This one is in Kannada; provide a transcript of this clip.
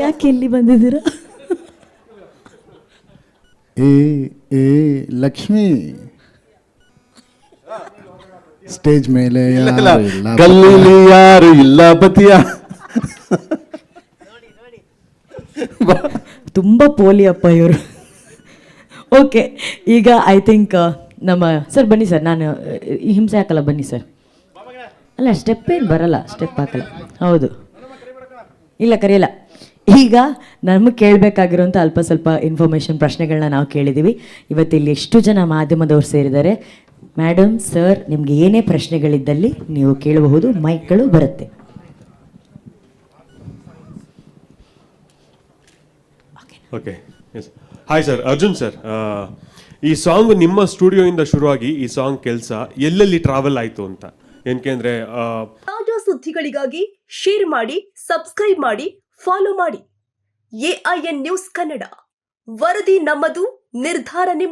ಯಾಕೆ ಇಲ್ಲಿ ಬಂದಿದ್ದೀರಾ? ಏ ಏ ಲಕ್ಷ್ಮಿ ಸ್ಟೇಜ್ ಮೇಲೆ ಗಲ್ಲಿಲಿ ಯಾರು ಇಲ್ಲ ಬತಿಯ. ತುಂಬ ಪೋಲಿ ಅಪ್ಪ ಇವರು. ಓಕೆ, ಈಗ ಐ ಥಿಂಕ್ ನಮ್ಮ ಸರ್ ಬನ್ನಿ ಸರ್. ನಾನು ಹಿಂಸೆ ಹಾಕಲ್ಲ, ಬನ್ನಿ ಸರ್. ಅಲ್ಲ, ಸ್ಟೆಪ್ ಏನು ಬರಲ್ಲ, ಸ್ಟೆಪ್ ಹಾಕಲ್ಲ. ಹೌದು, ಇಲ್ಲ ಕರೆಯಲ್ಲ. ಈಗ ನಮಗೆ ಕೇಳಬೇಕಾಗಿರೋಂಥ ಅಲ್ಪ ಸ್ವಲ್ಪ ಇನ್ಫಾರ್ಮೇಷನ್ ಪ್ರಶ್ನೆಗಳನ್ನ ನಾವು ಕೇಳಿದ್ದೀವಿ. ಇವತ್ತಿಲ್ಲಿ ಎಷ್ಟು ಜನ ಮಾಧ್ಯಮದವ್ರು ಸೇರಿದ್ದಾರೆ. ಮೇಡಮ್, ಸರ್, ನಿಮಗೆ ಏನೇ ಪ್ರಶ್ನೆಗಳಿದ್ದಲ್ಲಿ ನೀವು ಕೇಳಬಹುದು, ಮೈಕ್ಗಳು ಬರುತ್ತೆ. Okay, hi sir, Arjun sir. ಈ ಸಾಂಗ್ ನಿಮ್ಮ ಸ್ಟುಡಿಯೋಯಿಂದ ಶುರುವಾಗಿ ಈ ಸಾಂಗ್ ಕೆಲಸ ಎಲ್ಲೆಲ್ಲಿ ಟ್ರಾವೆಲ್ ಆಯಿತು ಅಂತ. ಏಕೆಂದರೆ ತಾಜಾ ಸುದ್ದಿಗಳಿಗಾಗಿ ಶೇರ್ ಮಾಡಿ, ಸಬ್ಸ್ಕ್ರೈಬ್ ಮಾಡಿ, ಫಾಲೋ ಮಾಡಿ. AIN ನ್ಯೂಸ್ ಕನ್ನಡ, ವರದಿ ನಮ್ಮದು, ನಿರ್ಧಾರ ನಿಮ್ಮ.